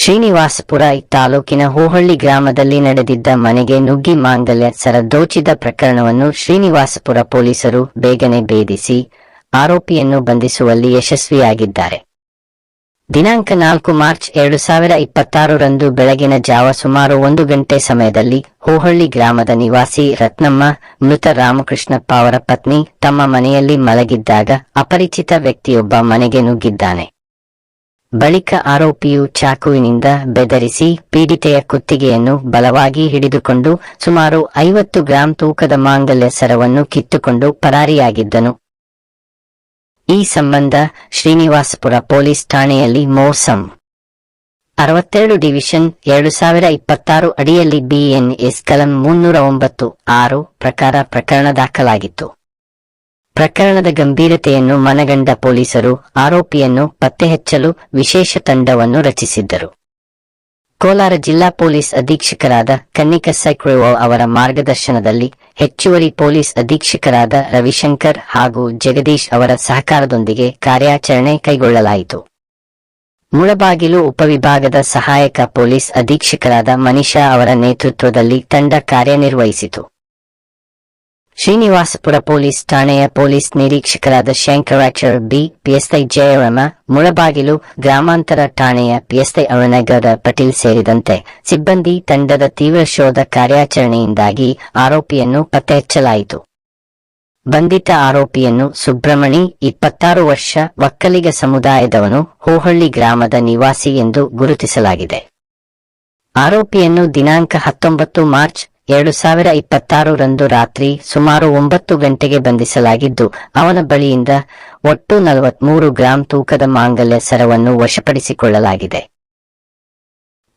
ಶ್ರೀನಿವಾಸಪುರ ತಾಲೂಕಿನ ಹೋಹಳ್ಳಿ ಗ್ರಾಮದಲ್ಲಿ ನಡೆದಿದ್ದ ಮನೆಗೆ ನುಗ್ಗಿ ಮಾಂಗಲ್ಯ ಸರ ದೋಚಿದ ಪ್ರಕರಣವನ್ನು ಶ್ರೀನಿವಾಸಪುರ ಪೊಲೀಸರು ಬೇಗನೆ ಭೇದಿಸಿ ಆರೋಪಿಯನ್ನು ಬಂಧಿಸುವಲ್ಲಿ ಯಶಸ್ವಿಯಾಗಿದ್ದಾರೆ. ದಿನಾಂಕ 4 ಮಾರ್ಚ್ 2026ರಂದು ಬೆಳಗಿನ ಜಾವ ಸುಮಾರು 1 ಗಂಟೆ ಸಮಯದಲ್ಲಿ ಹೋಹಳ್ಳಿ ಗ್ರಾಮದ ನಿವಾಸಿ ರತ್ನಮ್ಮ ಮೃತ ರಾಮಕೃಷ್ಣಪ್ಪ ಅವರ ಪತ್ನಿ ತಮ್ಮ ಮನೆಯಲ್ಲಿ ಮಲಗಿದ್ದಾಗ ಅಪರಿಚಿತ ವ್ಯಕ್ತಿಯೊಬ್ಬ ಮನೆಗೆ ನುಗ್ಗಿದ್ದಾನೆ. ಬಳಿಕ ಆರೋಪಿಯು ಚಾಕುವಿನಿಂದ ಬೆದರಿಸಿ ಪೀಡಿತೆಯ ಕುತ್ತಿಗೆಯನ್ನು ಬಲವಾಗಿ ಹಿಡಿದುಕೊಂಡು ಸುಮಾರು 50 ಗ್ರಾಂ ತೂಕದ ಮಾಂಗಲ್ಯ ಸರವನ್ನು ಕಿತ್ತುಕೊಂಡು ಪರಾರಿಯಾಗಿದ್ದನು. ಈ ಸಂಬಂಧ ಶ್ರೀನಿವಾಸಪುರ ಪೊಲೀಸ್ ಠಾಣೆಯಲ್ಲಿ ಮೋಸಂ 62 ಡಿವಿಷನ್ 2026 ಅಡಿಯಲ್ಲಿ BNS ಕಲಂ 309(6) ಪ್ರಕಾರ ಪ್ರಕರಣ ದಾಖಲಾಗಿತ್ತು. ಪ್ರಕರಣದ ಗಂಭೀರತೆಯನ್ನು ಮನಗಂಡ ಪೊಲೀಸರು ಆರೋಪಿಯನ್ನು ಪತ್ತೆಹಚ್ಚಲು ವಿಶೇಷ ತಂಡವನ್ನು ರಚಿಸಿದ್ದರು. ಕೋಲಾರ ಜಿಲ್ಲಾ ಪೊಲೀಸ್ ಅಧೀಕ್ಷಕರಾದ ಕನ್ನಿಕ ಸೈಕ್ರೆವೋ ಅವರ ಮಾರ್ಗದರ್ಶನದಲ್ಲಿ ಹೆಚ್ಚುವರಿ ಪೊಲೀಸ್ ಅಧೀಕ್ಷಕರಾದ ರವಿಶಂಕರ್ ಹಾಗೂ ಜಗದೀಶ್ ಅವರ ಸಹಕಾರದೊಂದಿಗೆ ಕಾರ್ಯಾಚರಣೆ ಕೈಗೊಳ್ಳಲಾಯಿತು. ಮುಳಬಾಗಿಲು ಉಪವಿಭಾಗದ ಸಹಾಯಕ ಪೊಲೀಸ್ ಅಧೀಕ್ಷಕರಾದ ಮನಿಷಾ ಅವರ ನೇತೃತ್ವದಲ್ಲಿ ತಂಡ ಕಾರ್ಯನಿರ್ವಹಿಸಿತು. ಶ್ರೀನಿವಾಸಪುರ ಪೊಲೀಸ್ ಠಾಣೆಯ ಪೊಲೀಸ್ ನಿರೀಕ್ಷಕರಾದ ಶಂಕರಾಚಾರ್ಯ ಬಿ, PSI ಜಯರಾಮ, ಮುಳಬಾಗಿಲು ಗ್ರಾಮಾಂತರ ಠಾಣೆಯ PSI ಅರುಣಗೌಡ ಪಟೇಲ್ ಸೇರಿದಂತೆ ಸಿಬ್ಬಂದಿ ತಂಡದ ತೀವ್ರ ಶೋಧ ಕಾರ್ಯಾಚರಣೆಯಿಂದಾಗಿ ಆರೋಪಿಯನ್ನು ಪತ್ತೆಹಚ್ಚಲಾಯಿತು. ಬಂಧಿತ ಆರೋಪಿಯನ್ನು ಸುಬ್ರಮಣಿ 26 ವರ್ಷ ಒಕ್ಕಲಿಗ ಸಮುದಾಯದವನು, ಹೋಹಳ್ಳಿ ಗ್ರಾಮದ ನಿವಾಸಿ ಎಂದು ಗುರುತಿಸಲಾಗಿದೆ. ಆರೋಪಿಯನ್ನು ದಿನಾಂಕ 19 ಮಾರ್ಚ್ 2026ರಂದು ರಾತ್ರಿ ಸುಮಾರು 9 ಗಂಟೆಗೆ ಬಂಧಿಸಲಾಗಿದ್ದು ಅವನ ಬಳಿಯಿಂದ ಒಟ್ಟು 43 ಗ್ರಾಂ ತೂಕದ ಮಾಂಗಲ್ಯ ಸರವನ್ನು ವಶಪಡಿಸಿಕೊಳ್ಳಲಾಗಿದೆ.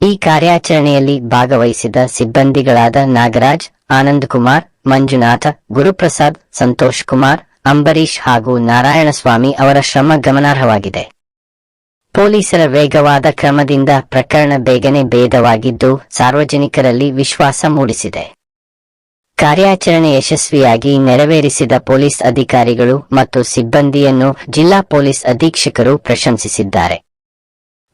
ಈ ಕಾರ್ಯಾಚರಣೆಯಲ್ಲಿ ಭಾಗವಹಿಸಿದ ಸಿಬ್ಬಂದಿಗಳಾದ ನಾಗರಾಜ್, ಆನಂದ್ ಕುಮಾರ್, ಮಂಜುನಾಥ, ಗುರುಪ್ರಸಾದ್, ಸಂತೋಷ್ ಕುಮಾರ್, ಅಂಬರೀಶ್ ಹಾಗೂ ನಾರಾಯಣಸ್ವಾಮಿ ಅವರ ಶ್ರಮ ಗಮನಾರ್ಹವಾಗಿದೆ. ಪೊಲೀಸರ ವೇಗವಾದ ಕ್ರಮದಿಂದ ಪ್ರಕರಣ ಬೇಗನೆ ಭೇದವಾಗಿದ್ದು ಸಾರ್ವಜನಿಕರಲ್ಲಿ ವಿಶ್ವಾಸ ಮೂಡಿಸಿದೆ. ಕಾರ್ಯಾಚರಣೆ ಯಶಸ್ವಿಯಾಗಿ ನೆರವೇರಿಸಿದ ಪೊಲೀಸ್ ಅಧಿಕಾರಿಗಳು ಮತ್ತು ಸಿಬ್ಬಂದಿಯನ್ನು ಜಿಲ್ಲಾ ಪೊಲೀಸ್ ಅಧೀಕ್ಷಕರು ಪ್ರಶಂಸಿಸಿದ್ದಾರೆ.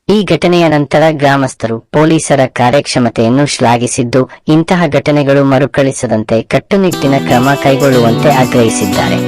ಈ ಘಟನೆಯ ನಂತರ ಗ್ರಾಮಸ್ಥರು ಪೊಲೀಸರ ಕಾರ್ಯಕ್ಷಮತೆಯನ್ನು ಶ್ಲಾಘಿಸಿದ್ದು ಇಂತಹ ಘಟನೆಗಳು ಮರುಕಳಿಸದಂತೆ ಕಟ್ಟುನಿಟ್ಟಿನ ಕ್ರಮ ಕೈಗೊಳ್ಳುವಂತೆ ಆಗ್ರಹಿಸಿದ್ದಾರೆ.